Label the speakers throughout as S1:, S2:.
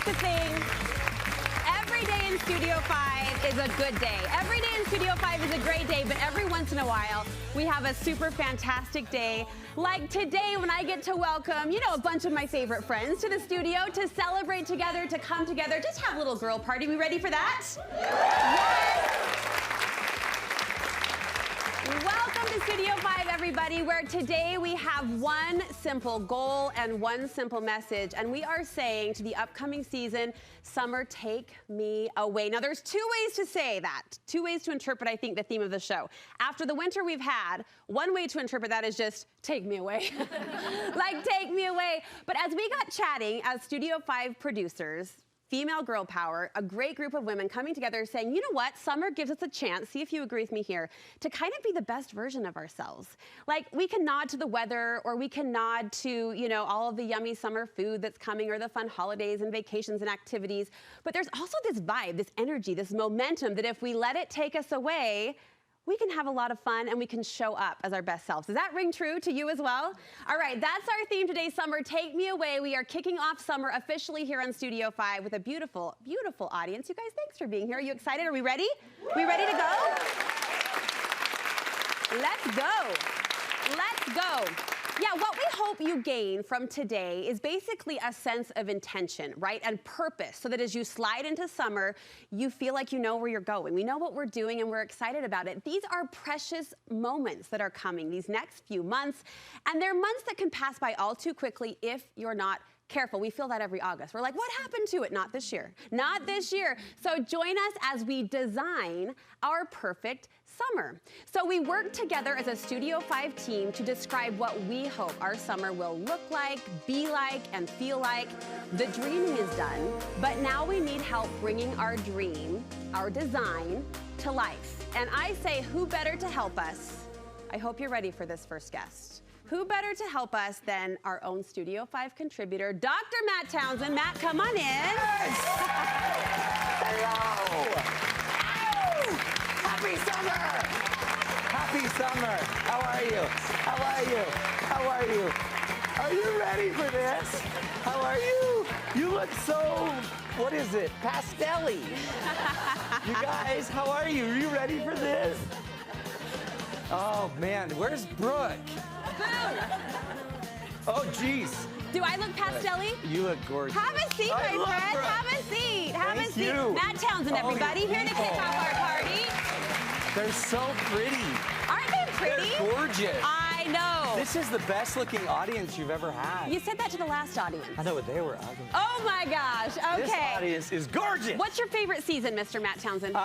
S1: the thing. Every day in Studio 5 is a good day. Every day in Studio 5 is a great day, but every once in a while, we have a super fantastic day. Like today when I get to welcome, a bunch of my favorite friends to the studio to celebrate together, to come together, just have a little girl party. We ready for that? Yes! Welcome to Studio 5, everybody, where today we have one simple goal and one simple message, and we are saying to the upcoming season, summer, take me away. Now, there's two ways to say that, two ways to interpret, I think, the theme of the show. After the winter we've had, one way to interpret that is just, take me away. Like, take me away. But as we got chatting as Studio 5 producers, Female Girl Power, a great group of women coming together saying, you know what, summer gives us a chance, see if you agree with me here, to kind of be the best version of ourselves. Like, we can nod to the weather, or we can nod to, all of the yummy summer food that's coming, or the fun holidays and vacations and activities. But there's also this vibe, this energy, this momentum that if we let it take us away, we can have a lot of fun and we can show up as our best selves. Does that ring true to you as well? All right, that's our theme today, Summer, Take Me Away. We are kicking off summer officially here on Studio 5 with a beautiful, beautiful audience. You guys, thanks for being here. Are you excited? Are we ready? We ready to go? Let's go. Let's go. Yeah, what we hope you gain from today is basically a sense of intention, right? And purpose, so that as you slide into summer, you feel like you know where you're going. We know what we're doing and we're excited about it. These are precious moments that are coming, these next few months, and they're months that can pass by all too quickly if you're not careful. We feel that every August. We're like, what happened to it? Not this year. Not this year. So join us as we design our perfect summer. So we work together as a Studio 5 team to describe what we hope our summer will look like, be like, and feel like. The dreaming is done, but now we need help bringing our dream, our design, to life. And I say, who better to help us? I hope you're ready for this first guest. Who better to help us than our own Studio 5 contributor, Dr. Matt Townsend. Matt, come on in.
S2: Yes! Hello! Ow! Happy summer! Happy summer! How are you? How are you? How are you? Are you ready for this? How are you? You look so, what is it, pastel-y. You guys, how are you? Are you ready for this? Oh, man, where's Brooke? Oh, jeez.
S1: Do I look pastel-y?
S2: You look gorgeous.
S1: Have a seat, my friend. Have a seat. Have a seat. Matt Townsend, everybody. Here to kick off our party.
S2: They're so pretty.
S1: Aren't they pretty?
S2: They're gorgeous.
S1: I know.
S2: This is the best looking audience you've ever had.
S1: You said that to the last audience.
S2: I know, but they were ugly.
S1: Oh, my gosh. Okay.
S2: This audience is gorgeous.
S1: What's your favorite season, Mr. Matt Townsend?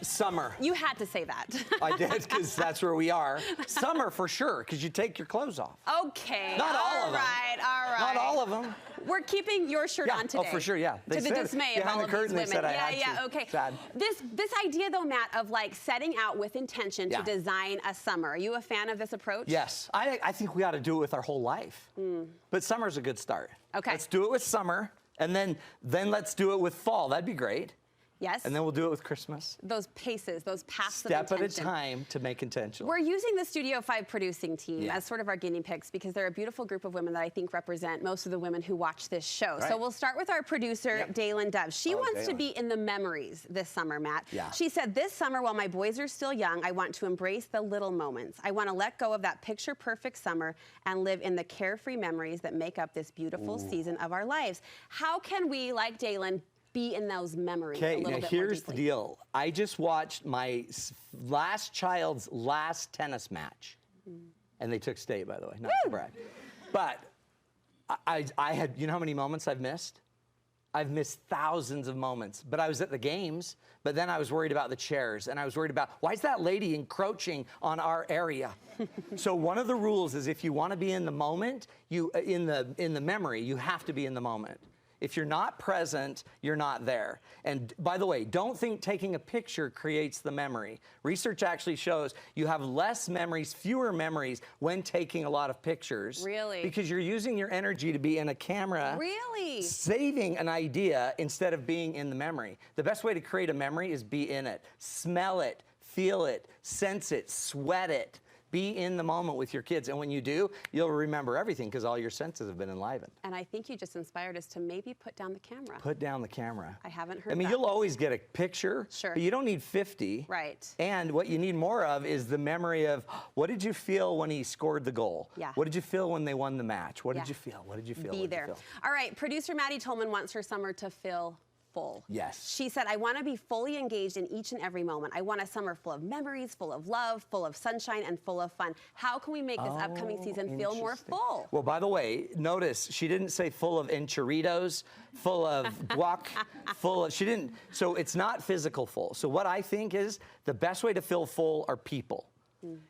S2: Summer.
S1: You had to say that.
S2: I did, because that's where we are. Summer for sure, because you take your clothes off.
S1: Okay.
S2: Not all of them.
S1: All right.
S2: Not all of them.
S1: We're keeping your shirt on today.
S2: Oh, for sure, yeah.
S1: To the dismay of all of these women. Okay.
S2: Sad.
S1: This idea, though, Matt, of like setting out with intention to design a summer. Are you a fan of this approach?
S2: Yes. I think we ought to do it with our whole life. But summer's a good start.
S1: Okay.
S2: Let's do it with summer, and then let's do it with fall. That'd be great.
S1: Yes.
S2: And then we'll do it with Christmas.
S1: Those paces, those paths of
S2: Step
S1: intention.
S2: at a time to make intentional.
S1: We're using the Studio 5 producing team as sort of our guinea pigs because they're a beautiful group of women that I think represent most of the women who watch this show.
S2: Right.
S1: So we'll start with our producer, Dalen Dove. She wants to be in the memories this summer, Matt.
S2: Yeah.
S1: She said, this summer, while my boys are still young, I want to embrace the little moments. I want to let go of that picture-perfect summer and live in the carefree memories that make up this beautiful season of our lives. How can we, like Dalen, be in those memories a little bit more
S2: here's the
S1: deeply?
S2: deal. I just watched my last child's last tennis match. And they took state, by the way, not to brag. But I had, you know how many moments I've missed? I've missed thousands of moments. But I was at the games, but then I was worried about the chairs, and I was worried about, why is that lady encroaching on our area? So one of the rules is if you want to be in the moment, in the memory, you have to be in the moment. If you're not present, you're not there. And by the way, don't think taking a picture creates the memory. Research actually shows you have less memories, fewer memories when taking a lot of pictures.
S1: Really?
S2: Because you're using your energy to be in a camera.
S1: Really?
S2: Saving an idea instead of being in the memory. The best way to create a memory is be in it. Smell it, feel it, sense it, sweat it. Be in the moment with your kids. And when you do, you'll remember everything because all your senses have been enlivened.
S1: And I think you just inspired us to maybe put down the camera.
S2: Put down the camera.
S1: I haven't heard
S2: I mean,
S1: that.
S2: you'll always get a picture,
S1: Sure.
S2: but you don't need 50.
S1: Right.
S2: And what you need more of is the memory of, what did you feel when he scored the goal?
S1: Yeah.
S2: What did you feel when they won the match? What
S1: Yeah.
S2: did you feel? What did you feel?
S1: Be
S2: What did you
S1: there.
S2: feel?
S1: All right, producer Maddie Tolman wants her summer to feel full.
S2: Yes.
S1: She said, I want to be fully engaged in each and every moment. I want a summer full of memories, full of love, full of sunshine, and full of fun. How can we make this upcoming season feel more
S2: Interesting.
S1: full?
S2: Well, by the way, notice she didn't say full of enchiritos, full of guac, full of, she didn't, so it's not physical full. So what I think is the best way to feel full are people.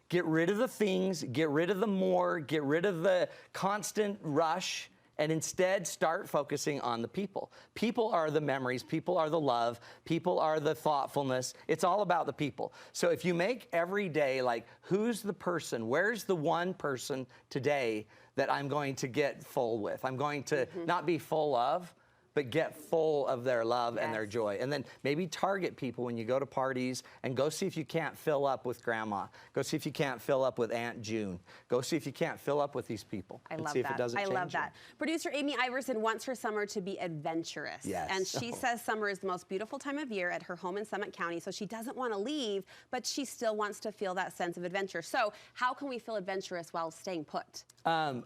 S2: Get rid of the things, get rid of the more, get rid of the constant rush, and instead start focusing on the people. People are the memories, people are the love, people are the thoughtfulness. It's all about the people. So if you make every day like, who's the person, where's the one person today that I'm going to get full with? I'm going to not be full of, but get full of their love and their joy. And then maybe target people when you go to parties and go see if you can't fill up with grandma. Go see if you can't fill up with Aunt June. Go see if you can't fill up with these people.
S1: I
S2: and
S1: love
S2: see
S1: that.
S2: if it doesn't
S1: I
S2: change
S1: love that. Producer Amy Iverson wants her summer to be adventurous.
S2: Yes.
S1: And she says summer is the most beautiful time of year at her home in Summit County, so she doesn't want to leave, but she still wants to feel that sense of adventure. So how can we feel adventurous while staying put?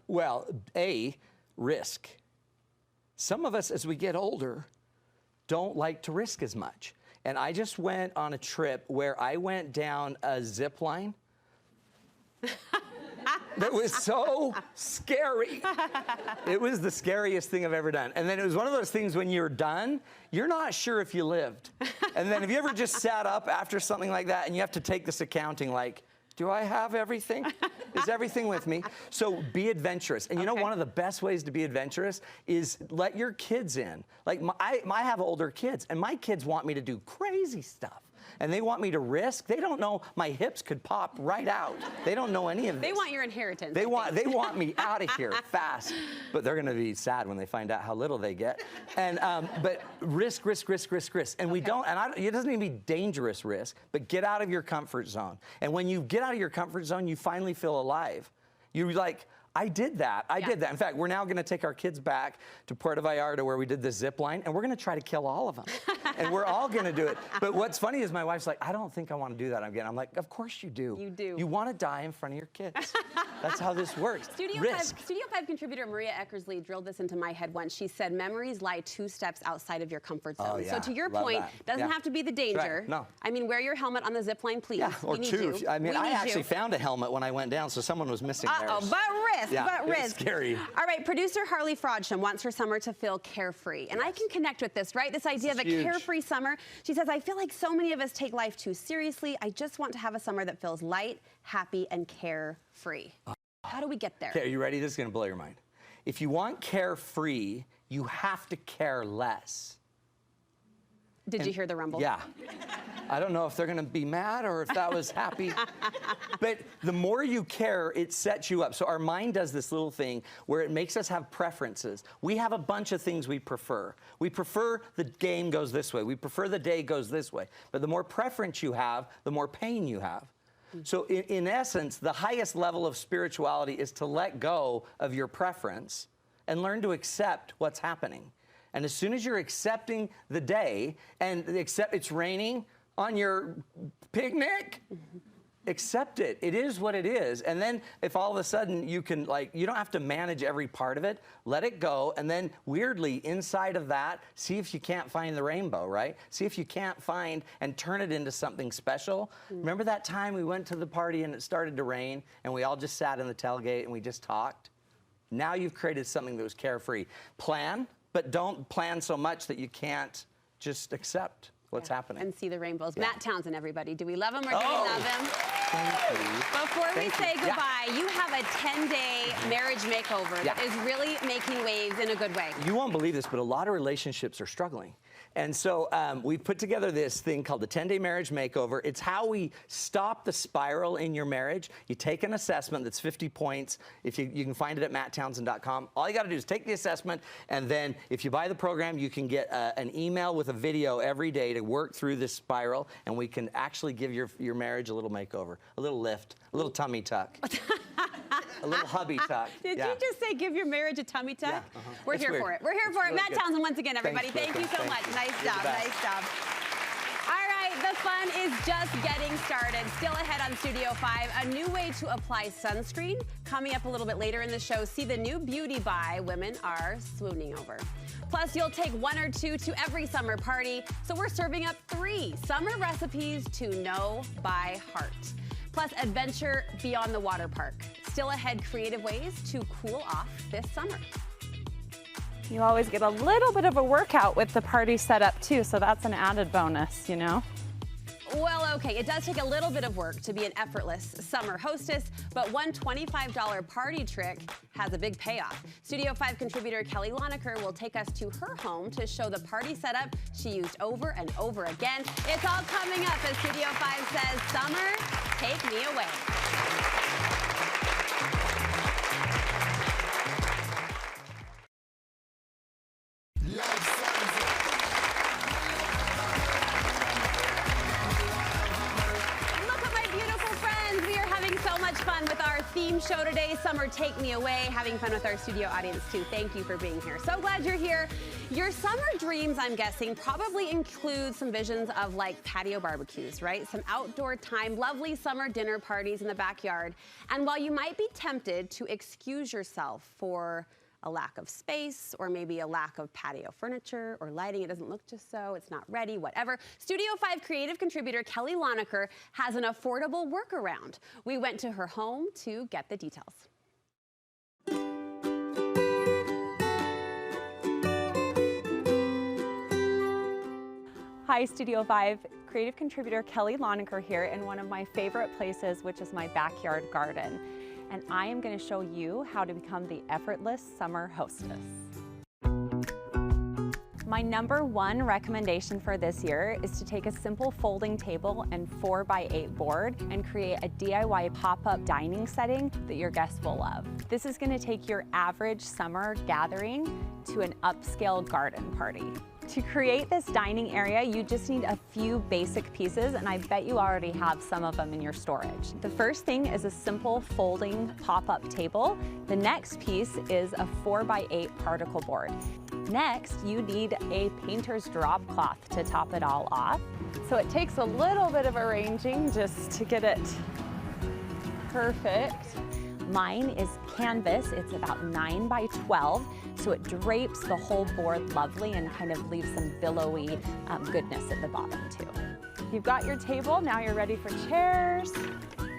S2: Well, risk. Some of us, as we get older, don't like to risk as much. And I just went on a trip where I went down a zip line that was so scary. It was the scariest thing I've ever done. And then it was one of those things when you're done, you're not sure if you lived. And then have you ever just sat up after something like that and you have to take this accounting like, do I have everything? Is everything with me? So be adventurous. And you know, one of the best ways to be adventurous is let your kids in. Like I have older kids and my kids want me to do crazy stuff. And they want me to risk. They don't know my hips could pop right out. They don't know any of this.
S1: They want your inheritance.
S2: They want me out of here fast. But they're going to be sad when they find out how little they get. And but risk. And we don't. And it doesn't even be dangerous risk. But get out of your comfort zone. And when you get out of your comfort zone, you finally feel alive. You're like, I did that. I did that. In fact, we're now going to take our kids back to Puerto Vallarta where we did the zip line, and we're going to try to kill all of them. And we're all going to do it. But what's funny is my wife's like, I don't think I want to do that again. I'm like, of course you do.
S1: You do.
S2: You want to die in front of your kids. That's how this works.
S1: Studio 5 contributor Maria Eckersley drilled this into my head once. She said, memories lie 2 steps outside of your comfort zone.
S2: Oh, yeah.
S1: So to your
S2: Love
S1: point,
S2: that.
S1: doesn't have to be the danger.
S2: Right. No.
S1: I mean, wear your helmet on the zip line, please.
S2: Yeah, or
S1: we need
S2: 2.
S1: You.
S2: I mean,
S1: We
S2: I
S1: need
S2: actually
S1: you.
S2: found a helmet when I went down, so someone was missing theirs.
S1: But
S2: It was scary.
S1: All right, producer Harley Frodsham wants her summer to feel carefree. And I can connect with this, right? This idea of a carefree summer. She says, I feel like so many of us take life too seriously. I just want to have a summer that feels light, happy, and carefree. How do we get there?
S2: Okay, are you ready? This is going to blow your mind. If you want carefree, you have to care less.
S1: Did you hear the rumble?
S2: Yeah. I don't know if they're going to be mad or if that was happy. But the more you care, it sets you up. So our mind does this little thing where it makes us have preferences. We have a bunch of things we prefer. We prefer the game goes this way. We prefer the day goes this way. But the more preference you have, the more pain you have. So in essence, the highest level of spirituality is to let go of your preference and learn to accept what's happening. And as soon as you're accepting the day and accept it's raining on your picnic, accept it. It is what it is. And then if all of a sudden you can, like, you don't have to manage every part of it, let it go. And then weirdly, inside of that, see if you can't find the rainbow, right? See if you can't find and turn it into something special. Remember that time we went to the party and it started to rain and we all just sat in the tailgate and we just talked? Now you've created something that was carefree. Plan, but don't plan so much that you can't just accept what's happening.
S1: And see the rainbows. Matt Townsend, everybody. Do we love him or do we love him?
S2: Thank you.
S1: Before we say goodbye, you have a 10-day marriage makeover that is really making waves in a good way.
S2: You won't believe this, but a lot of relationships are struggling. And so we put together this thing called the 10-Day Marriage Makeover. It's how we stop the spiral in your marriage. You take an assessment that's 50 points. If you can find it at matttownsend.com. All you got to do is take the assessment, and then if you buy the program, you can get an email with a video every day to work through this spiral, and we can actually give your marriage a little makeover, a little lift, a little tummy tuck. A little hubby tuck.
S1: Did you just say give your marriage a tummy tuck?
S2: Yeah,
S1: We're here for it. We're here for it.
S2: Really
S1: Matt
S2: good.
S1: Townsend once again, everybody.
S2: Thanks,
S1: Thank you so much. Nice job. Nice job. All right, the fun is just getting started. Still ahead on Studio 5, a new way to apply sunscreen. Coming up a little bit later in the show, see the new beauty buy women are swooning over. Plus, you'll take one or two to every summer party, so we're serving up 3 summer recipes to know by heart. Plus, adventure beyond the water park. Still ahead, creative ways to cool off this summer.
S3: You always get a little bit of a workout with the party setup too, so that's an added bonus, you know?
S1: Well, okay, it does take a little bit of work to be an effortless summer hostess, but one $25 party trick has a big payoff. Studio 5 contributor Kelly Lonecker will take us to her home to show the party setup she used over and over again. It's all coming up as Studio 5 says, "Summer, take me away." Fun with our theme show today, Summer Take Me Away, having fun with our studio audience too. Thank you for being here. So glad you're here. Your summer dreams, I'm guessing, probably include some visions of like patio barbecues, right? Some outdoor time, lovely summer dinner parties in the backyard. And while you might be tempted to excuse yourself for a lack of space or maybe a lack of patio furniture or lighting, it doesn't look just so, it's not ready, whatever. Studio 5 creative contributor Kelly Lonecker has an affordable workaround. We went to her home to get the details.
S3: Hi, Studio 5. Creative contributor Kelly Lonecker here in one of my favorite places, which is my backyard garden. And I am going to show you how to become the effortless summer hostess. My #1 recommendation for this year is to take a simple folding table and 4x8 board and create a DIY pop-up dining setting that your guests will love. This is going to take your average summer gathering to an upscale garden party. To create this dining area, you just need a few basic pieces, and I bet you already have some of them in your storage. The first thing is a simple folding pop-up table. The next piece is a 4x8 particle board. Next, you need a painter's drop cloth to top it all off. So it takes a little bit of arranging just to get it perfect. Mine is canvas. It's about 9x12, so it drapes the whole board lovely and kind of leaves some billowy goodness at the bottom too. You've got your table, now you're ready for chairs.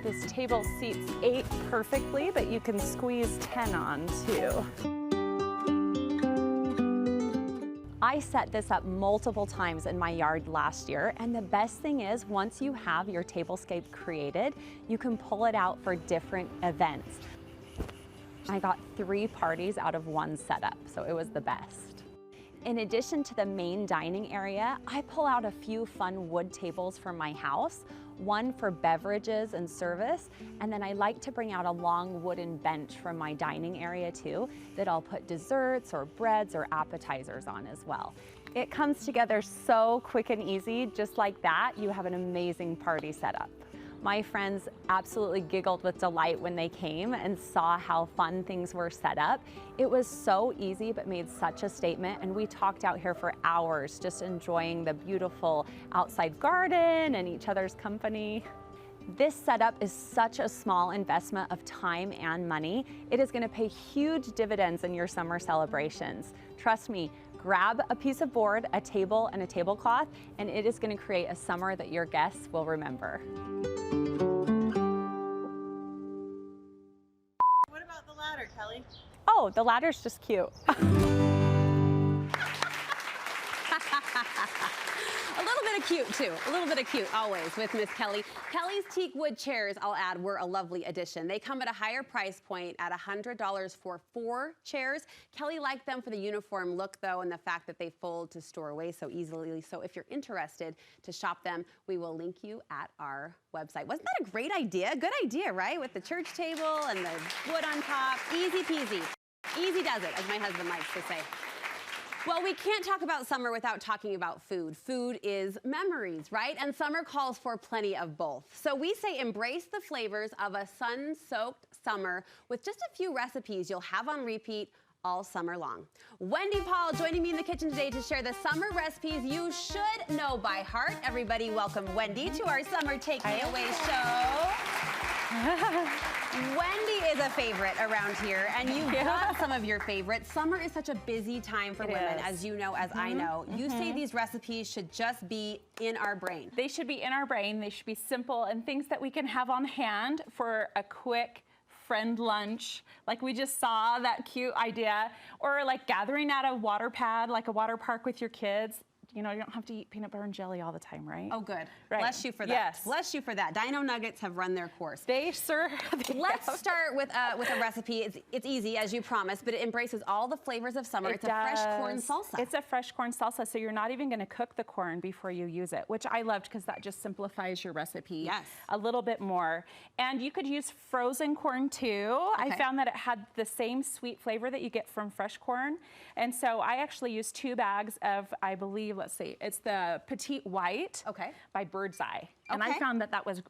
S3: This table seats 8 perfectly, but you can squeeze 10 on too. I set this up multiple times in my yard last year, and the best thing is once you have your tablescape created, you can pull it out for different events. I got 3 parties out of 1 setup, so it was the best. In addition to the main dining area, I pull out a few fun wood tables from my house, one for beverages and service, and then I like to bring out a long wooden bench from my dining area too that I'll put desserts or breads or appetizers on as well. It comes together so quick and easy. Just like that, you have an amazing party setup. My friends absolutely giggled with delight when they came and saw how fun things were set up. It was so easy but made such a statement, and we talked out here for hours just enjoying the beautiful outside garden and each other's company. This setup is such a small investment of time and money. It is going to pay huge dividends in your summer celebrations. Trust me, grab a piece of board, a table, and a tablecloth, and it is going to create a summer that your guests will remember.
S4: What about the ladder, Kelly?
S3: Oh, the ladder's just cute.
S1: A little bit of of cute too. A little bit of cute always with Miss Kelly. Kelly's teak wood chairs, I'll add, were a lovely addition. They come at a higher price point at $100 for 4 chairs. Kelly liked them for the uniform look though, and the fact that they fold to store away so easily. So if you're interested to shop them, we will link you at our website. Wasn't that a great idea? Good idea, right? With the church table and the wood on top. Easy peasy. Easy does it, as my husband likes to say. Well, we can't talk about summer without talking about food. Food is memories, right? And summer calls for plenty of both. So we say embrace the flavors of a sun-soaked summer with just a few recipes you'll have on repeat all summer long. Wendy Paul joining me in the kitchen today to share the summer recipes you should know by heart. Everybody welcome Wendy to our Summer Take Me Away show. Wendy is a favorite around here, and you've got some of your favorites. Summer is such a busy time for women, as you know, as I know. You say these recipes should just be in our brain.
S5: They should be in our brain. They should be simple and things that we can have on hand for a quick friend lunch, like we just saw that cute idea, or like gathering at a water pad, like a water park with your kids. You know, you don't have to eat peanut butter and jelly all the time, right?
S1: Oh, good.
S5: Right.
S1: Bless you for that.
S5: Yes.
S1: Bless you for that. Dino Nuggets have run their course.
S5: They, sir.
S1: Let's start with a recipe. It's easy, as you promised, but it embraces all the flavors of summer. It's a fresh corn salsa.
S5: It's a fresh corn salsa, so you're not even going to cook the corn before you use it, which I loved because that just simplifies your recipe a little bit more. And you could use frozen corn too.
S1: Okay.
S5: I found that it had the same sweet flavor that you get from fresh corn. And so I actually used 2 bags of, I believe, let's see, it's the Petite White by Bird's Eye. And I found that that was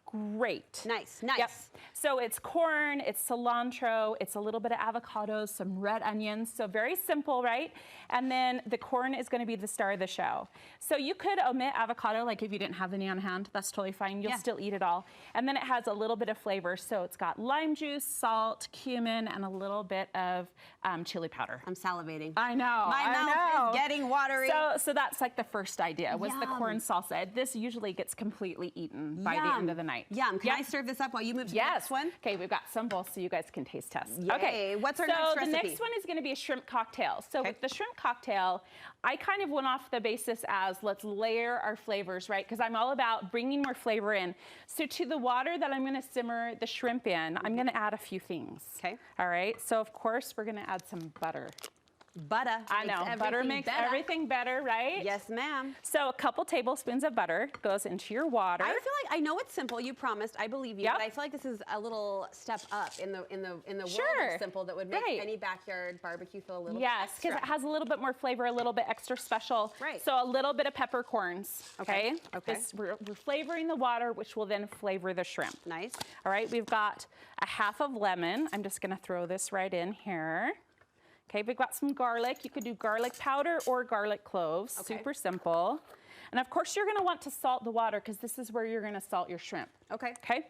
S5: great.
S1: Nice, nice.
S5: Yep. So it's corn, it's cilantro, it's a little bit of avocados, some red onions. So very simple, right? And then the corn is going to be the star of the show. So you could omit avocado, like if you didn't have any on hand, that's totally fine. You'll still eat it all. And then it has a little bit of flavor. So it's got lime juice, salt, cumin, and a little bit of chili powder.
S1: I'm salivating.
S5: I know.
S1: My mouth is getting watery.
S5: So that's like the first idea, was the corn salsa. This usually gets completely eaten by the end of the night.
S1: Yum. Can I serve this up while you move to the next one?
S5: Okay, we've got some bowls so you guys can taste test.
S1: Yay.
S5: Okay,
S1: What's our next recipe?
S5: So the next one is going to be a shrimp cocktail. So with the shrimp cocktail, I kind of went off the basis as let's layer our flavors, right? Because I'm all about bringing more flavor in. So to the water that I'm going to simmer the shrimp in, I'm going to add a few things.
S1: Okay.
S5: All right. So of course we're going to add some butter.
S1: Butter.
S5: I know, butter makes everything better, right?
S1: Yes, ma'am.
S5: So a couple tablespoons of butter goes into your water.
S1: I feel like I know it's simple. You promised. I believe you. But I feel like this is a little step up in the world of simple that would make any backyard barbecue feel a little bit extra.
S5: Because it has a little bit more flavor, a little bit extra special.
S1: Right.
S5: So a little bit of peppercorns. Okay. We're flavoring the water, which will then flavor the shrimp.
S1: Nice.
S5: All right. We've got a half of lemon. I'm just going to throw this right in here. Okay, we've got some garlic. You could do garlic powder or garlic cloves. Super simple. And of course, you're going to want to salt the water because this is where you're going to salt your shrimp. Okay. Okay,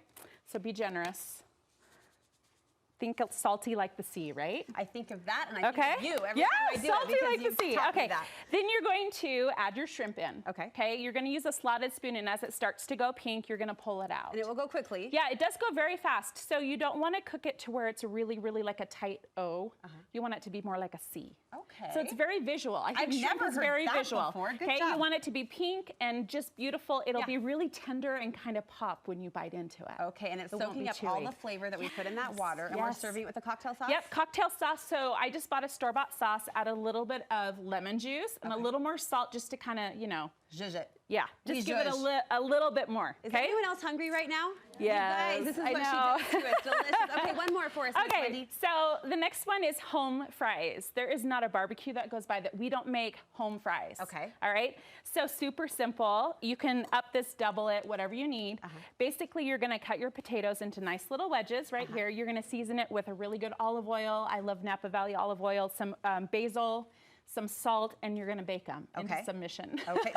S5: so be generous. Think of salty like the sea, right?
S1: I think of that, and I think of you every time I do
S5: salty
S1: it
S5: like the sea. Okay, then you're going to add your shrimp in.
S1: Okay.
S5: Okay, you're going to use a slotted spoon, and as it starts to go pink, you're going to pull it out.
S1: And it will go quickly.
S5: Yeah, it does go very fast. So you don't want to cook it to where it's really, really like a tight O. You want it to be more like a C.
S1: Okay.
S5: So it's very visual. I think
S1: I've
S5: shrimp
S1: never
S5: is
S1: heard
S5: very
S1: that
S5: visual.
S1: before. Good
S5: okay,
S1: job.
S5: you want it to be pink and just beautiful. It'll be really tender and kind of pop when you bite into it.
S1: Okay, and it's soaking up all the flavor that we put in that water, and we're serving it with a cocktail sauce?
S5: Yep, cocktail sauce. So I just bought a store-bought sauce, add a little bit of lemon juice and a little more salt just to kind of, you know.
S1: Zhuzh it.
S5: Yeah, just give it a little bit more.
S1: Is anyone else hungry right now?
S5: Yes,
S1: you guys, this is
S5: I
S1: what
S5: know.
S1: she does to us. Delicious. Okay, one more for us, Miss Wendy.
S5: So the next one is home fries. There is not a barbecue that goes by that we don't make home fries.
S1: Okay.
S5: All right. So super simple. You can up this, double it, whatever you need. Basically, you're going to cut your potatoes into nice little wedges right here. You're going to season it with a really good olive oil. I love Napa Valley olive oil, some basil, some salt, and you're going to bake them into submission.
S1: Okay.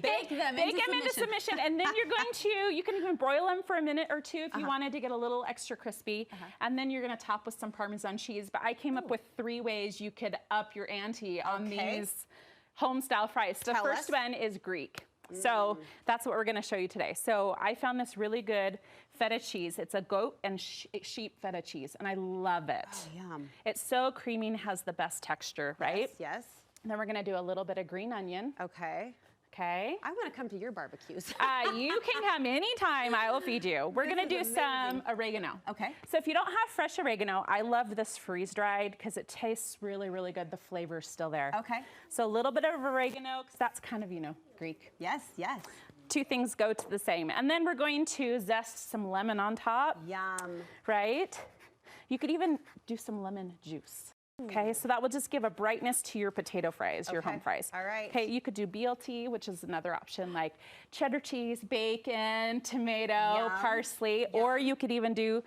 S1: Bake them
S5: into submission. And then you're going to, you can even broil them for a minute or two if you wanted to get a little extra crispy. And then you're going to top with some Parmesan cheese. But I came up with 3 ways you could up your ante on these home-style fries. The first one is Greek. So that's what we're going to show you today. So I found this really good feta cheese. It's a goat and sheep feta cheese, and I love it.
S1: Oh, yum.
S5: It's so creamy and has the best texture, right?
S1: Yes, yes.
S5: And then we're going to do a little bit of green onion.
S1: Okay.
S5: Okay.
S1: I want to come to your barbecues.
S5: You can come anytime. I will feed you. We're going to do some oregano.
S1: Okay.
S5: So if you don't have fresh oregano, I love this freeze-dried because it tastes really, really good. The flavor's still there.
S1: Okay.
S5: So a little bit of oregano because that's kind of, Greek.
S1: Yes, yes.
S5: Two things go to the same. And then we're going to zest some lemon on top.
S1: Yum.
S5: Right? You could even do some lemon juice. Okay, so that will just give a brightness to your potato fries, your home fries.
S1: All right.
S5: Okay, you could do BLT, which is another option, like cheddar cheese, bacon, tomato,
S1: Yum.
S5: parsley, or you could even do,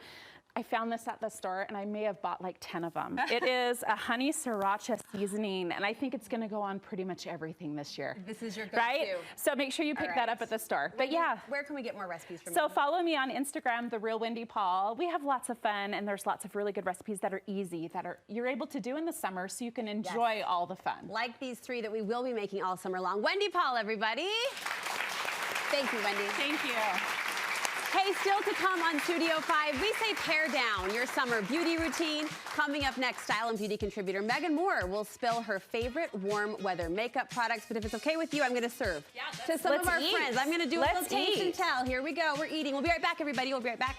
S5: I found this at the store and I may have bought like 10 of them. It is a honey sriracha seasoning, and I think it's gonna go on pretty much everything this year.
S1: This is your go-to.
S5: Right? So make sure you pick that up at the store. But yeah.
S1: Where can we get more recipes from
S5: So
S1: you?
S5: follow me on Instagram, The Real Wendy Paul. We have lots of fun, and there's lots of really good recipes that are easy, you're able to do in the summer so you can enjoy all the fun.
S1: Like these 3 that we will be making all summer long. Wendy Paul, everybody. Thank you, Wendy.
S5: Thank you.
S1: Hey, still to come on Studio 5, we say pare down your summer beauty routine. Coming up next, style and beauty contributor Megan Moore will spill her favorite warm weather makeup products. But if it's okay with you, I'm going to serve to some of our friends. I'm going to do a little taste and tell. Here we go. We're eating. We'll be right back, everybody. We'll be right back.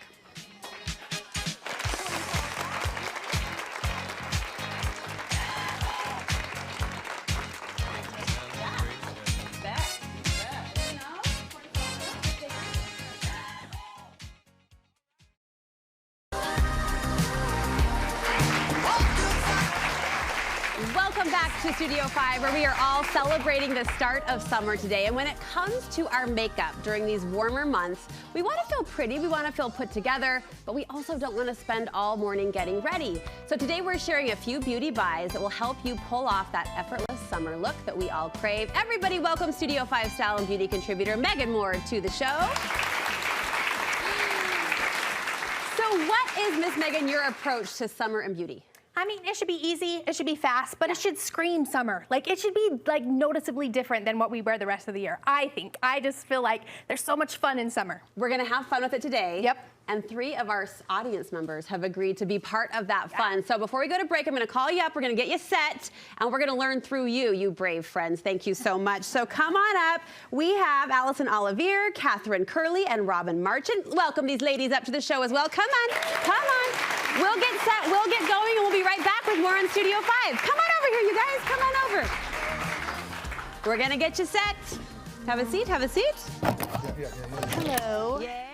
S1: Welcome back to Studio 5, where we are all celebrating the start of summer today. And when it comes to our makeup during these warmer months, we want to feel pretty, we want to feel put together, but we also don't want to spend all morning getting ready. So today we're sharing a few beauty buys that will help you pull off that effortless summer look that we all crave. Everybody welcome Studio 5 style and beauty contributor Megan Moore to the show. So what is, Miss Megan, your approach to summer and beauty?
S6: I mean, it should be easy, it should be fast, but it should scream summer. Like, it should be, like, noticeably different than what we wear the rest of the year, I think. I just feel like there's so much fun in summer.
S1: We're gonna have fun with it today.
S6: Yep.
S1: And 3 of our audience members have agreed to be part of that fun. So before we go to break, I'm gonna call you up, we're gonna get you set, and we're gonna learn through you, you brave friends. Thank you so much. So come on up. We have Allison Olivier, Catherine Curley, and Robin Marchant. Welcome these ladies up to the show as well. Come on, come on. We'll get set, we'll get going, and we'll be right back with more on Studio 5. Come on over here, you guys, come on over. We're gonna get you set. Have a seat, have a seat.
S6: Hello.
S1: Yeah.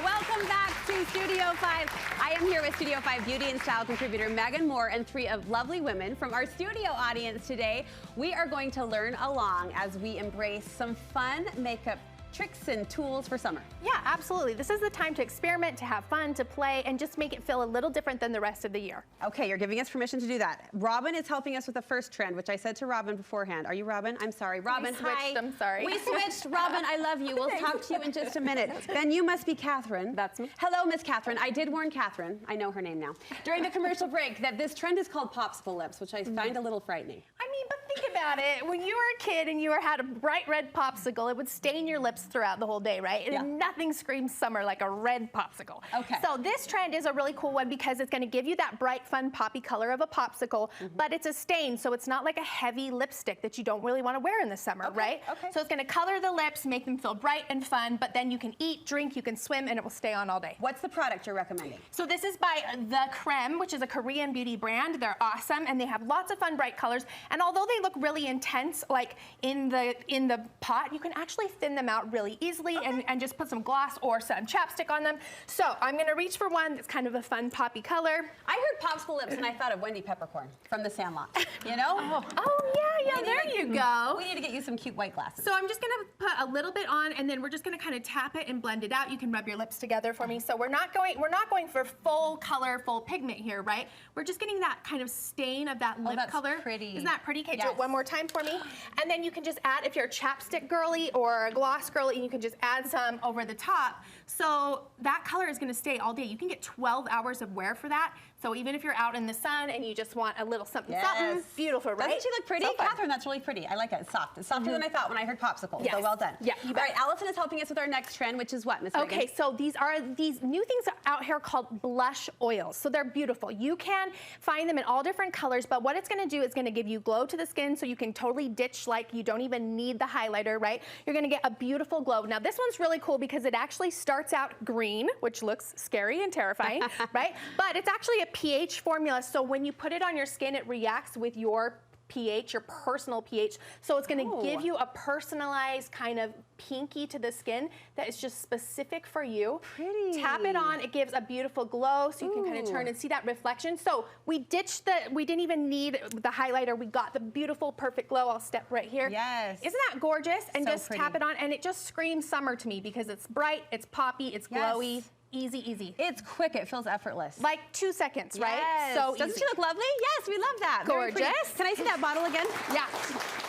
S1: Welcome back to Studio 5. I am here with Studio 5 beauty and style contributor Megan Moore and 3 of lovely women from our studio audience today. We are going to learn along as we embrace some fun makeup tricks and tools for summer.
S6: Yeah, absolutely. This is the time to experiment, to have fun, to play, and just make it feel a little different than the rest of the year.
S1: Okay, you're giving us permission to do that. Robin is helping us with the first trend, which I said to Robin beforehand. Are you Robin? I'm sorry. Robin,
S6: switched, I'm sorry.
S1: We switched. Robin, I love you. We'll talk to you in just a minute. Then you must be Catherine.
S5: That's me.
S1: Hello, Miss Catherine. I did warn Catherine, I know her name now, during the commercial break that this trend is called popsicle lips, which I find a little frightening.
S6: I mean, but think about it. When you were a kid and you had a bright red popsicle, it would stain your lips throughout the whole day, right? And nothing screams summer like a red popsicle.
S1: Okay.
S6: So this trend is a really cool one because it's going to give you that bright, fun, poppy color of a popsicle, but it's a stain, so it's not like a heavy lipstick that you don't really want to wear in the summer, right?
S1: Okay.
S6: So it's going to color the lips, make them feel bright and fun, but then you can eat, drink, you can swim, and it will stay on all day.
S1: What's the product you're recommending?
S6: So this is by The Creme, which is a Korean beauty brand. They're awesome, and they have lots of fun, bright colors. And although they look really intense, like in the pot, you can actually thin them out really easily and just put some gloss or some chapstick on them. So I'm gonna reach for one that's kind of a fun poppy color.
S1: I heard popsicle lips and I thought of Wendy Peppercorn from The Sandlot. You know?
S6: Oh yeah, there you go.
S1: We need to get you some cute white glasses.
S6: So I'm just gonna put a little bit on, and then we're just gonna kind of tap it and blend it out. You can rub your lips together for me. So we're not going for full color, full pigment here, right? We're just getting that kind of stain of that lip
S1: that's
S6: color.
S1: pretty.
S6: Isn't that pretty? Okay, do
S1: Yes.
S6: it one more time for me. And then you can just add, if you're a chapstick girly or a gloss girly, you can just add some over the top. So that color is gonna stay all day. You can get 12 hours of wear for that. So even if you're out in the sun and you just want a little something, something, beautiful, right?
S1: Doesn't she look pretty?
S6: So fun.
S1: Catherine, that's really pretty. I like it. It's soft. It's softer than I thought when I heard popsicle.
S6: Yes.
S1: So well done.
S6: Yeah, you
S1: All
S6: bet.
S1: right, Allison is helping us with our next trend, which is what, Miss Megan?
S6: Okay, so these are these new things out here called blush oils. So they're beautiful. You can find them in all different colors, but what it's gonna do is gonna give you glow to the skin so you can totally ditch, like you don't even need the highlighter, right? You're gonna get a beautiful glow. Now this one's really cool because it actually starts out green, which looks scary and terrifying, right? But it's actually a pH formula. So when you put it on your skin, it reacts with your pH, your personal pH. So it's gonna give you a personalized kind of pinky to the skin that is just specific for you.
S1: Pretty.
S6: Tap it on, it gives a beautiful glow so you can kind of turn and see that reflection. So we ditched we didn't even need the highlighter. We got the beautiful, perfect glow. I'll step right here.
S1: Yes.
S6: Isn't that gorgeous? And
S1: So
S6: just
S1: pretty.
S6: tap it on and it just screams summer to me because it's bright, it's poppy, it's glowy, easy, easy.
S1: It's quick. It feels effortless.
S6: Like 2 seconds, right?
S1: Yes.
S6: So
S1: Doesn't
S6: easy.
S1: she look lovely? Yes, we love that. Very pretty.
S6: Gorgeous.
S1: Can I see that bottle again?
S6: Yeah.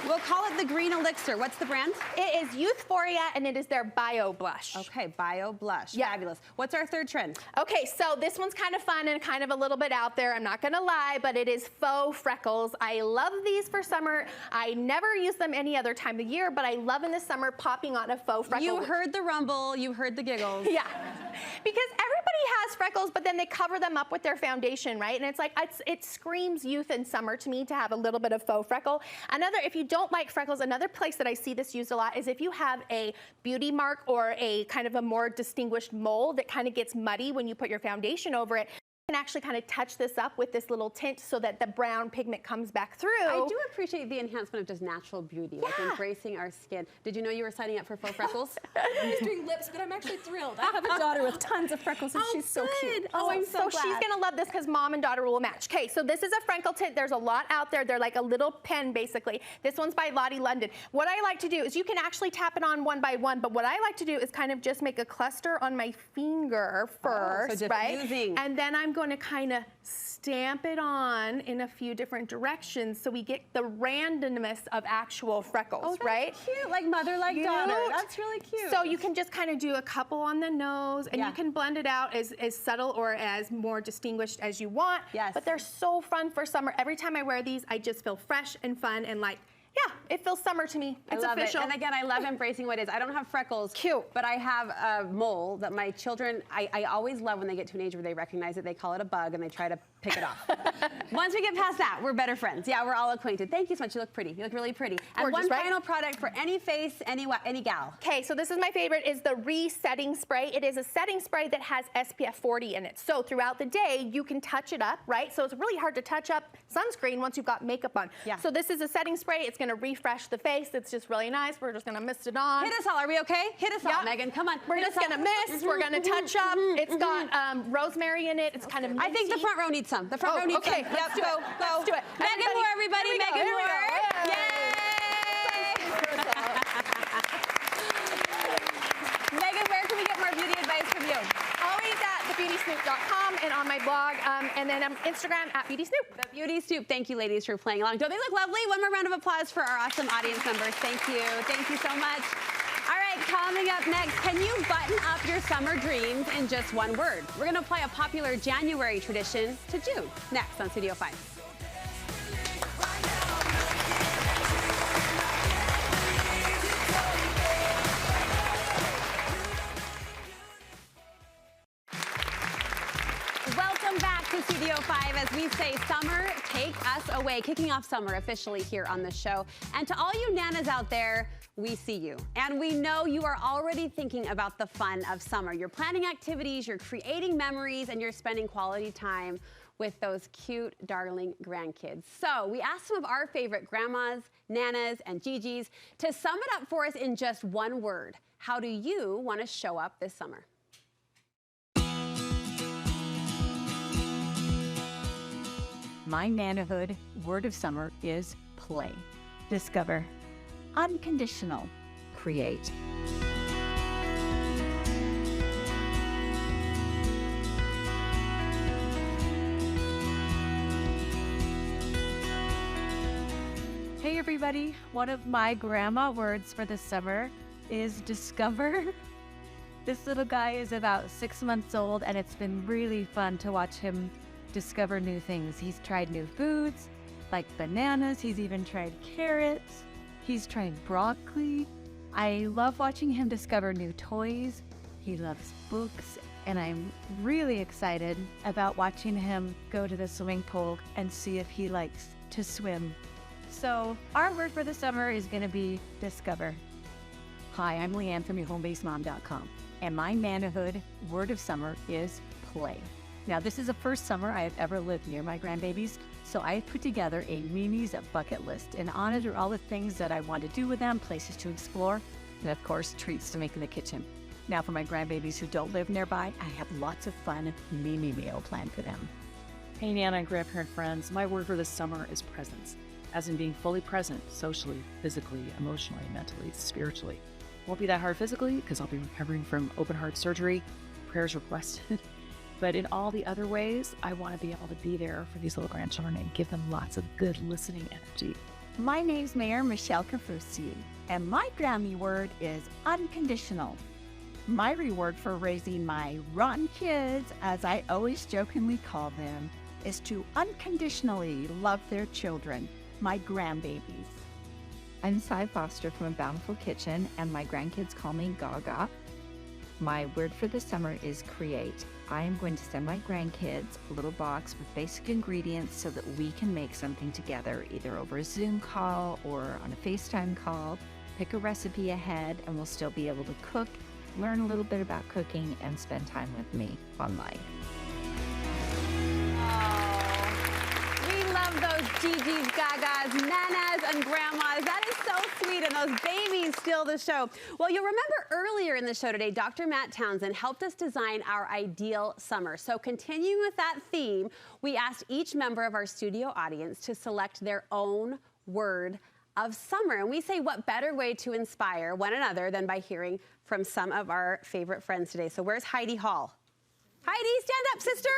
S1: We'll call it the Green Elixir. What's the brand?
S6: It is Youthforia and it is their Bio Blush.
S1: Okay, Bio Blush.
S6: Yeah.
S1: Fabulous. What's our third trend?
S6: Okay, so this one's kind of fun and kind of a little bit out there. I'm not gonna lie, but it is faux freckles. I love these for summer. I never use them any other time of year, but I love in the summer popping on a faux freckle.
S1: You heard the rumble. You heard the giggles.
S6: Yeah, because everybody has freckles, but then they cover them up with their foundation, right? And it's like, it screams youth and summer to me to have a little bit of faux freckle. Another, if you don't like freckles, another place that I see this used a lot is if you have a beauty mark or a kind of a more distinguished mole that kind of gets muddy when you put your foundation over it. You can actually kind of touch this up with this little tint so that the brown pigment comes back through.
S1: I do appreciate the enhancement of just natural beauty, like embracing our skin. Did you know you were signing up for faux freckles?
S7: I'm just doing lips, but I'm actually thrilled. I have a daughter with tons of freckles, and she's so cute.
S6: Oh, I'm so glad. She's gonna love this because mom and daughter will match. Okay, so this is a freckle tint. There's a lot out there. They're like a little pen, basically. This one's by Lottie London. What I like to do is you can actually tap it on one by one, but what I like to do is kind of just make a cluster on my finger first,
S1: so
S6: right?
S1: diffusing.
S6: And then I'm going to kind of stamp it on in a few different directions so we get the randomness of actual freckles,
S1: Oh, that's
S6: right?
S1: cute, like mother, like daughter.
S6: Cute.
S1: That's really cute.
S6: So you can just kind of do a couple on the nose, and
S1: Yeah.
S6: you can blend it out as subtle or as more distinguished as you want.
S1: Yes.
S6: But they're so fun for summer. Every time I wear these, I just feel fresh and fun and like, yeah, it feels summer to me. It's
S1: I love
S6: official.
S1: it. And again, I love embracing what is. I don't have freckles.
S6: Cute.
S1: But I have a mole that my children, I always love when they get to an age where they recognize it. They call it a bug and they try to pick it off. Once we get past that, we're better friends. Yeah, we're all acquainted. Thank you so much. You look pretty. You look really pretty. And
S6: Gorgeous,
S1: one
S6: right?
S1: final product for any face, any gal.
S6: Okay, so this is my favorite, is the Resetting Spray. It is a setting spray that has SPF 40 in it. So throughout the day, you can touch it up, right? So it's really hard to touch up sunscreen once you've got makeup on.
S1: Yeah.
S6: So this is a setting spray. It's gonna refresh the face. It's just really nice. We're just gonna mist it on.
S1: Hit us all. Are we okay? Hit us all,
S6: Yep.
S1: Megan. Come on.
S6: We're
S1: Hit
S6: just
S1: us all.
S6: gonna mist. We're gonna touch up. It's got rosemary in it. It's kind of
S1: I think the
S6: minty.
S1: front row needs some. The front
S6: Oh,
S1: row needs
S6: okay,
S1: some.
S6: let's
S1: Yep,
S6: do
S1: go,
S6: it.
S1: go.
S6: Let's do it.
S1: Megan Moore, everybody.
S6: Here we go,
S1: Megan
S6: here we
S1: Moore.
S6: go.
S1: Yay! Megan, where can we get more beauty advice from you?
S6: Always at thebeautysnoop.com and on my blog, and then Instagram at BeautySnoop.
S1: The Beauty Stoop. Thank you, ladies, for playing along. Don't they look lovely? One more round of applause for our awesome audience members. Thank you. Thank you so much. All right, coming up next, can you button up your summer dreams in just one word? We're going to apply a popular January tradition to June. Next on Studio 5. Welcome back to Studio 5. As we say, summer, take us away. Kicking off summer officially here on the show. And to all you nanas out there, we see you. And we know you are already thinking about the fun of summer. You're planning activities, you're creating memories, and you're spending quality time with those cute, darling grandkids. So we asked some of our favorite grandmas, nanas, and Gigi's to sum it up for us in just one word. How do you want to show up this summer?
S8: My Nanahood word of summer is play. Discover. Unconditional. Create. Hey everybody, one of my grandma words for the summer is discover. This little guy is about 6 months old, and it's been really fun to watch him discover new things. He's tried new foods, like bananas. He's even tried carrots. He's tried broccoli. I love watching him discover new toys. He loves books, and I'm really excited about watching him go to the swimming pool and see if he likes to swim. So our word for the summer is going to be discover. Hi, I'm Leanne from YourHomeBasedMom.com, and my manhood word of summer is play. Now, this is the first summer I have ever lived near my grandbabies, so I put together a Mimi's bucket list in honor of all the things that I want to do with them, places to explore, and of course, treats to make in the kitchen. Now, for my grandbabies who don't live nearby, I have lots of fun Mimi meal planned for them.
S9: Hey, Nana and grandparent friends, my word for this summer is presence, as in being fully present socially, physically, emotionally, mentally, spiritually. Won't be that hard physically because I'll be recovering from open heart surgery, prayers requested. But in all the other ways, I want to be able to be there for these little grandchildren and give them lots of good listening energy.
S8: My name's Mayor Michelle Cafusi, and my Grammy word is unconditional. My reward for raising my rotten kids, as I always jokingly call them, is to unconditionally love their children, my grandbabies.
S10: I'm Cy Foster from A Bountiful Kitchen, and my grandkids call me Gaga. My word for the summer is create. I am going to send my grandkids a little box with basic ingredients so that we can make something together, either over a Zoom call or on a FaceTime call. Pick a recipe ahead, and we'll still be able to cook, learn a little bit about cooking, and spend time with me online.
S1: Those Gigi's, Gagas, Nanas, and Grandmas. That is so sweet, and those babies steal the show. Well, you'll remember earlier in the show today, Dr. Matt Townsend helped us design our ideal summer. So continuing with that theme, we asked each member of our studio audience to select their own word of summer. And we say, what better way to inspire one another than by hearing from some of our favorite friends today. So where's Heidi Hall? Heidi, stand up, sister.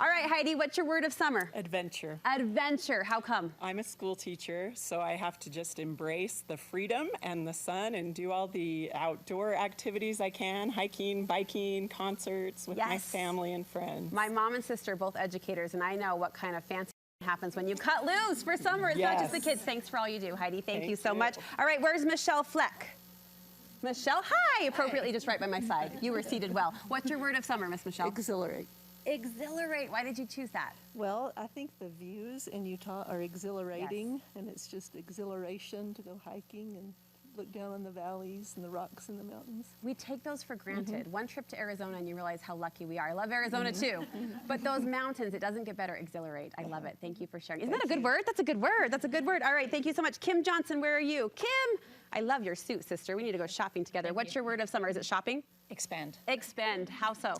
S1: All right, Heidi, what's your word of summer?
S11: Adventure.
S1: Adventure. How come?
S11: I'm a school teacher, so I have to just embrace the freedom and the sun and do all the outdoor activities I can, hiking, biking, concerts with my family and friends.
S1: My mom and sister are both educators, and I know what kind of fancy happens when you cut loose for summer. It's not just the kids. Thanks for all you do, Heidi. Thank you so much. All right, where's Michelle Fleck? Michelle, hi! Appropriately just right by my side. You were seated well. What's your word of summer, Miss Michelle?
S7: Exhilarate.
S1: Exhilarate. Why did you choose that?
S7: Well, I think the views in Utah are exhilarating, and it's just exhilaration to go hiking and look down on the valleys and the rocks and the mountains.
S1: We take those for granted. One trip to Arizona and you realize how lucky we are. I love Arizona too. But those mountains, it doesn't get better. Exhilarate. I love it. Thank you for sharing. Isn't that a good word? That's a good word. That's a good word. All right. Thank you so much. Kim Johnson, where are you? Kim! I love your suit, sister. We need to go shopping together. What's your word of summer? Is it shopping?
S12: Expand.
S1: Expand. How so?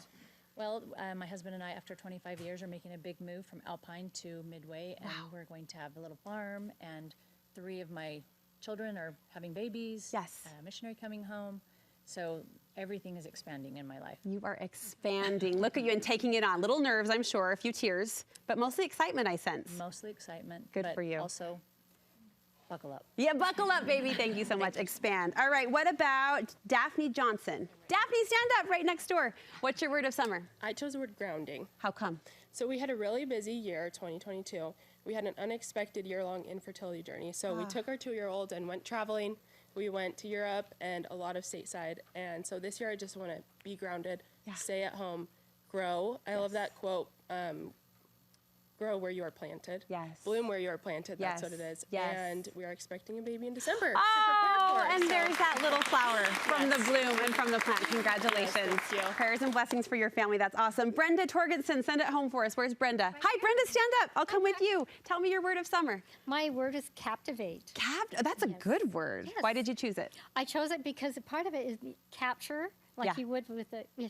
S12: Well, my husband and I, after 25 years, are making a big move from Alpine to Midway, and we're going to have a little farm, and 3 of my children are having babies.
S1: Yes.
S12: A missionary coming home. So everything is expanding in my life.
S1: You are expanding. Look at you and taking it on. Little nerves, I'm sure, a few tears, but mostly excitement, I sense.
S12: Mostly excitement.
S1: Good for you.
S12: Also, buckle up.
S1: Yeah, buckle up, baby. Thank you so much. Expand. All right, what about Daphne Johnson? Daphne, stand up right next door. What's your word of summer?
S13: I chose the word grounding.
S1: How come?
S13: So we had a really busy year, 2022. We had an unexpected year-long infertility journey. So we took our 2-year-old and went traveling. We went to Europe and a lot of stateside. And so this year I just want to be grounded, stay at home, grow. I love that quote. Grow where you are planted.
S1: Yes.
S13: Bloom where you are planted. That's what it is.
S1: Yes.
S13: And we are expecting a baby in December.
S1: Oh, and there's that little flower from the bloom and from the plant. Congratulations.
S13: Yes, thank you.
S1: Prayers and blessings for your family. That's awesome. Brenda Torgensen, send it home for us. Where's Brenda? Hi, Brenda, stand up. I'll come with you. Tell me your word of summer.
S14: My word is captivate.
S1: That's a good word. Why did you choose it?
S14: I chose it because part of it is capture, like you would with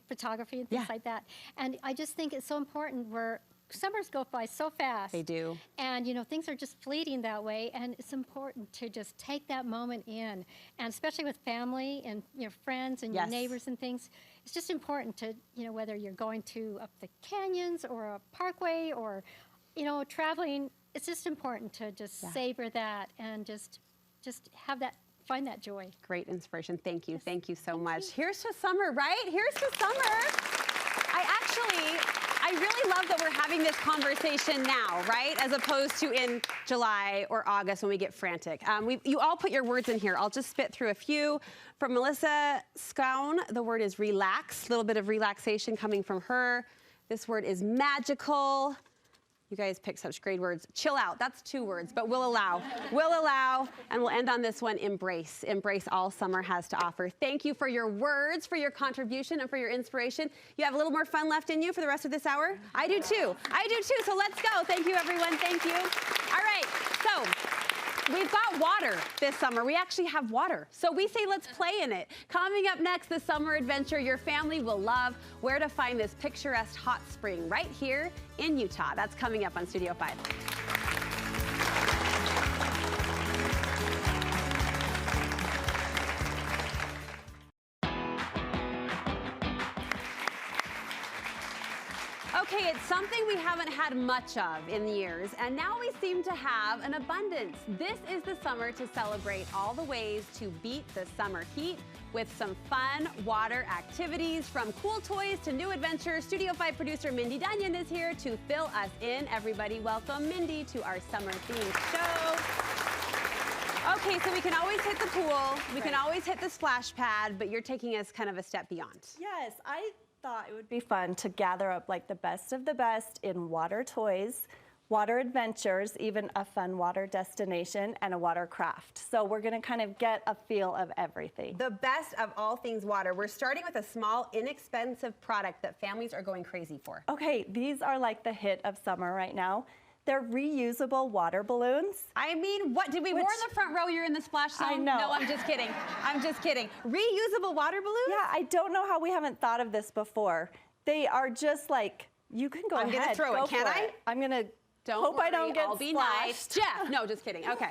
S14: photography and things like that. And I just think it's so important where summers go by so fast.
S1: They do.
S14: And, you know, things are just fleeting that way. And it's important to just take that moment in. And especially with family and your friends and your neighbors and things, it's just important to, you know, whether you're going to up the canyons or a parkway or, you know, traveling, it's just important to just savor that and just have that find that joy.
S1: Great inspiration. Thank you. Thank you so much. Here's to summer, right? Here's to summer. I really love that we're having this conversation now, right? As opposed to in July or August when we get frantic. You all put your words in here. I'll just spit through a few. From Melissa Scown, the word is relax. A little bit of relaxation coming from her. This word is magical. You guys pick such great words. Chill out, that's 2 words, but we'll allow. We'll allow, and we'll end on this one, embrace. Embrace all summer has to offer. Thank you for your words, for your contribution, and for your inspiration. You have a little more fun left in you for the rest of this hour? I do too. I do too, so let's go. Thank you, everyone. Thank you. All right, so we've got water this summer. We actually have water. So we say let's play in it. Coming up next, the summer adventure your family will love. Where to find this picturesque hot spring right here in Utah. That's coming up on Studio 5. Okay, it's something we haven't had much of in years, and now we seem to have an abundance. This is the summer to celebrate all the ways to beat the summer heat with some fun water activities. From cool toys to new adventures, Studio 5 producer Mindy Dunyan is here to fill us in. Everybody welcome Mindy to our summer-themed show. Okay, so we can always hit the pool, we can always hit the splash pad, but you're taking us kind of a step beyond.
S15: Yes, I thought it would be fun to gather up like the best of the best in water toys, water adventures, even a fun water destination, and a water craft. So we're gonna kind of get a feel of everything.
S1: The best of all things water. We're starting with a small, inexpensive product that families are going crazy for.
S15: Okay, these are like the hit of summer right now. They're reusable water balloons.
S1: I mean, what, did we warn the front row you're in the splash zone?
S15: I know.
S1: No, I'm just kidding. I'm just kidding. Reusable water balloons?
S15: Yeah, I don't know how we haven't thought of this before. They are just like, you can go ahead.
S1: I'm gonna throw it, can I?
S15: I'm gonna hope
S1: worry,
S15: I don't get
S1: I'll be
S15: splashed.
S1: nice. Jeff, no, just kidding, okay.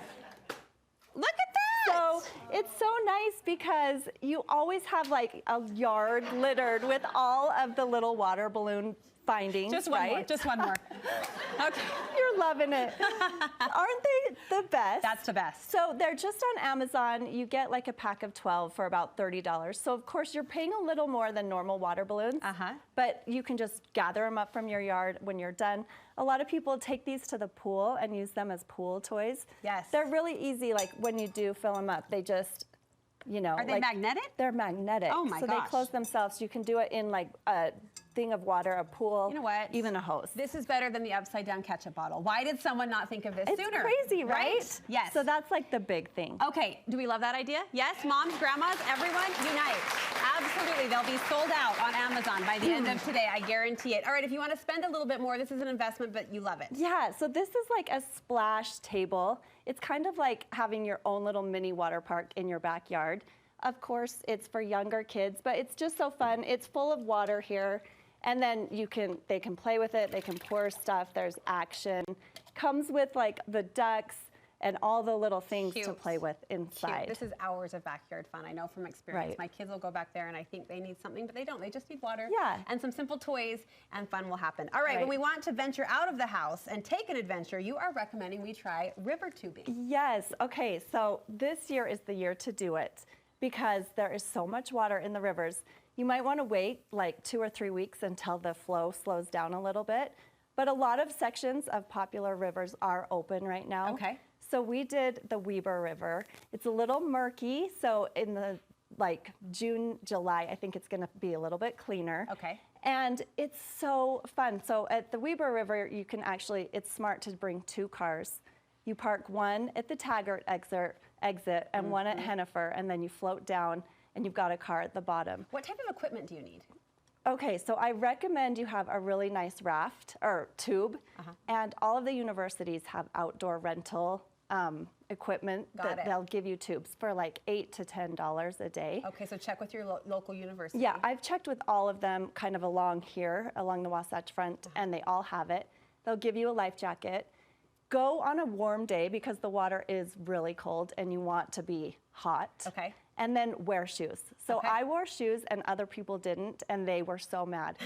S1: Look at that!
S15: So it's so nice because you always have like a yard littered with all of the little water balloon findings,
S1: Just one more, just one more. Okay.
S15: You're loving it. Aren't they the best?
S1: That's the best.
S15: So they're just on Amazon. You get like a pack of 12 for about $30. So of course you're paying a little more than normal water balloons, but you can just gather them up from your yard when you're done. A lot of people take these to the pool and use them as pool toys.
S1: Yes.
S15: They're really easy, like when you do fill them up, they just, you know.
S1: Are they magnetic?
S15: They're magnetic.
S1: Oh my
S15: gosh. So they close themselves. You can do it in like a thing of water, a pool,
S1: you know what?
S15: Even a hose.
S1: This is better than the upside down ketchup bottle. Why did someone not think of this sooner?
S15: It's crazy, right?
S1: Yes.
S15: So that's like the big thing.
S1: Okay, do we love that idea? Yes, moms, grandmas, everyone, unite. Absolutely, they'll be sold out on Amazon by the end of today, I guarantee it. All right, if you want to spend a little bit more, this is an investment, but you love it.
S15: Yeah, so this is like a splash table. It's kind of like having your own little mini water park in your backyard. Of course, it's for younger kids, but it's just so fun. It's full of water here. And then they can play with it, they can pour stuff, there's action. Comes with like the ducks and all the little things to play with inside.
S1: Cute. This is hours of backyard fun, I know from experience.
S15: Right.
S1: My kids will go back there and I think they need something, but they don't. They just need water
S15: Yeah.
S1: and some simple toys, and fun will happen. All right, when we want to venture out of the house and take an adventure, you are recommending we try river tubing.
S15: Yes, okay, so this year is the year to do it because there is so much water in the rivers. You might want to wait like 2 or 3 weeks until the flow slows down a little bit. But a lot of sections of popular rivers are open right now.
S1: Okay.
S15: So we did the Weber River. It's a little murky, so in the like June, July, I think it's going to be a little bit cleaner.
S1: Okay.
S15: And it's so fun. So at the Weber River, you can actually, it's smart to bring 2 cars. You park one at the Taggart exit and one at Hennifer, and then you float down and you've got a car at the bottom.
S1: What type of equipment do you need?
S15: Okay, so I recommend you have a really nice raft or tube, and all of the universities have outdoor rental equipment that they'll give you tubes for like $8 to $10 a day.
S1: Okay, so check with your local university.
S15: Yeah, I've checked with all of them kind of along here, along the Wasatch Front, and they all have it. They'll give you a life jacket. Go on a warm day because the water is really cold and you want to be hot.
S1: Okay.
S15: and then wear shoes. So I wore shoes and other people didn't, and they were so mad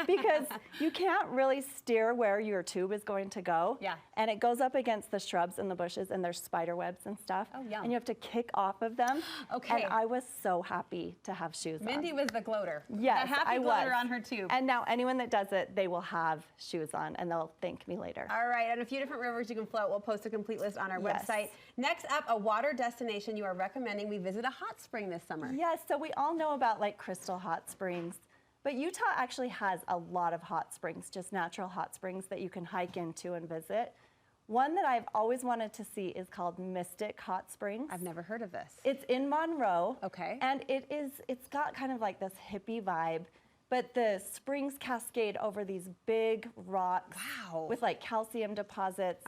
S15: because you can't really steer where your tube is going to go.
S1: Yeah.
S15: And it goes up against the shrubs and the bushes, and there's spider webs and stuff.
S1: Oh, yum.
S15: And you have to kick off of them.
S1: Okay.
S15: And I was so happy to have shoes
S1: Mindy
S15: on.
S1: was the gloater.
S15: Yes,
S1: the happy
S15: I
S1: gloater
S15: was.
S1: on her tube.
S15: And now anyone that does it, they will have shoes on, and they'll thank me later.
S1: All right, and a few different rivers you can float. We'll post a complete list on our
S15: Yes.
S1: website. Next up, a water destination you are recommending we visit a hot spring this summer.
S15: Yes, so we all know about like Crystal Hot Springs, but Utah actually has a lot of hot springs, just natural hot springs that you can hike into and visit. One that I've always wanted to see is called Mystic Hot Springs.
S1: I've never heard of this.
S15: It's in Monroe.
S1: Okay.
S15: And it's got kind of like this hippie vibe, but the springs cascade over these big rocks.
S1: Wow.
S15: With like calcium deposits.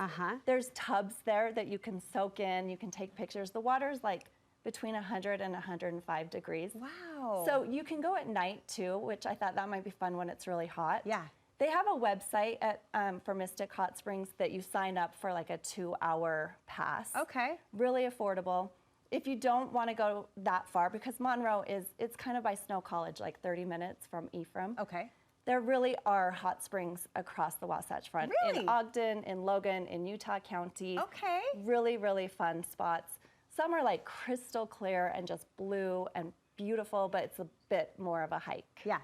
S15: There's tubs there that you can soak in, you can take pictures. The water's like between 100 and 105 degrees.
S1: Wow.
S15: So you can go at night too, which I thought that might be fun when it's really hot.
S1: Yeah.
S15: They have a website at, for Mystic Hot Springs that you sign up for like a 2-hour pass.
S1: Okay.
S15: Really affordable. If you don't want to go that far, because Monroe it's kind of by Snow College, like 30 minutes from Ephraim.
S1: Okay.
S15: There really are hot springs across the Wasatch Front.
S1: Really?
S15: In Ogden, in Logan, in Utah County.
S1: Okay.
S15: Really, really fun spots. Some are like crystal clear and just blue and beautiful, but it's a bit more of a hike.
S1: Yeah.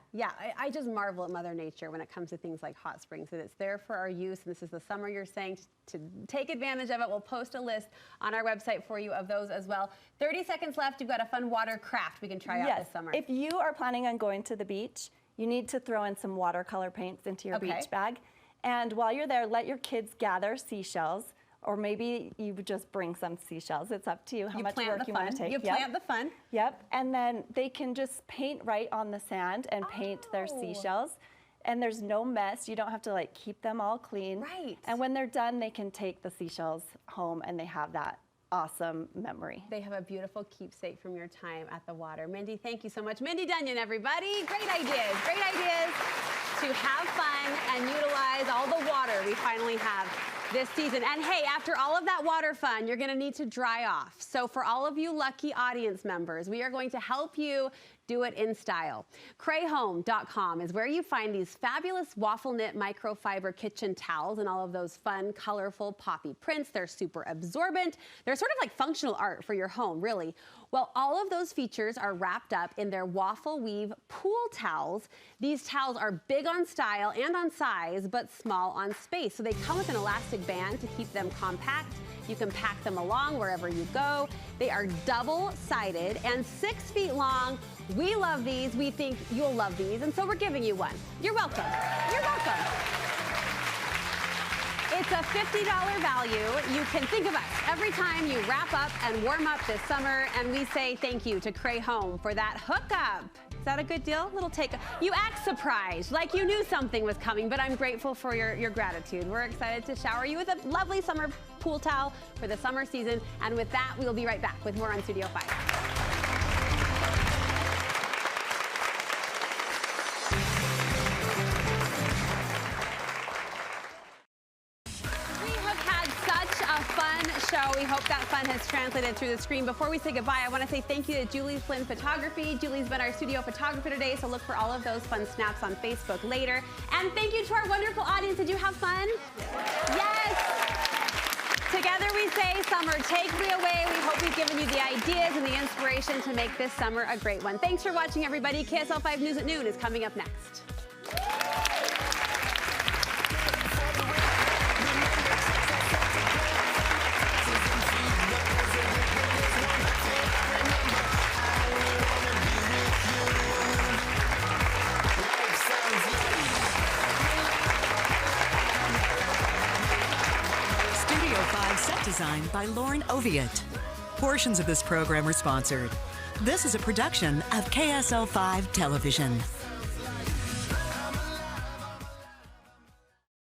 S1: I just marvel at Mother Nature when it comes to things like hot springs, that it's there for our use, and this is the summer you're saying to take advantage of it. We'll post a list on our website for you of those as well. 30 seconds left. You've got a fun water craft we can try out this summer.
S15: If you are planning on going to the beach, you need to throw in some watercolor paints into your beach bag. And while you're there, let your kids gather seashells. Or maybe you would just bring some seashells. It's up to you how much work you want to take.
S1: You plant the fun.
S15: Yep. And then they can just paint right on the sand and paint their seashells. And there's no mess. You don't have to like keep them all clean.
S1: Right.
S15: And when they're done, they can take the seashells home and they have that awesome memory.
S1: They have a beautiful keepsake from your time at the water. Mindy, thank you so much. Mindy Dunyon, everybody. Great ideas to have fun and utilize all the water we finally have this season. And hey, after all of that water fun, you're gonna need to dry off. So for all of you lucky audience members, we are going to help you do it in style. Crayhome.com is where you find these fabulous waffle knit microfiber kitchen towels and all of those fun, colorful poppy prints. They're super absorbent. They're sort of like functional art for your home, really. Well, all of those features are wrapped up in their waffle weave pool towels. These towels are big on style and on size, but small on space. So they come with an elastic band to keep them compact. You can pack them along wherever you go. They are double-sided and 6 feet long. We love these. We think you'll love these, and so we're giving you one. You're welcome. You're welcome. It's a $50 value. You can think of us every time you wrap up and warm up this summer, and we say thank you to Cray Home for that hookup. Is that a good deal? Little take. You act surprised, like you knew something was coming, but I'm grateful for your gratitude. We're excited to shower you with a lovely summer pool towel for the summer season, and with that, we'll be right back with more on Studio 5. Show. We hope that fun has translated through the screen. Before we say goodbye, I want to say thank you to Julie's Flynn Photography. Julie's been our studio photographer today, so look for all of those fun snaps on Facebook later. And thank you to our wonderful audience. Did you have fun? Yes. Together we say, summer, take me away. We hope we've given you the ideas and the inspiration to make this summer a great one. Thanks for watching, everybody. KSL 5 News at noon is coming up next.
S16: Designed by Lauren Oviatt. Portions of this program are sponsored. This is a production of KSL 5 Television.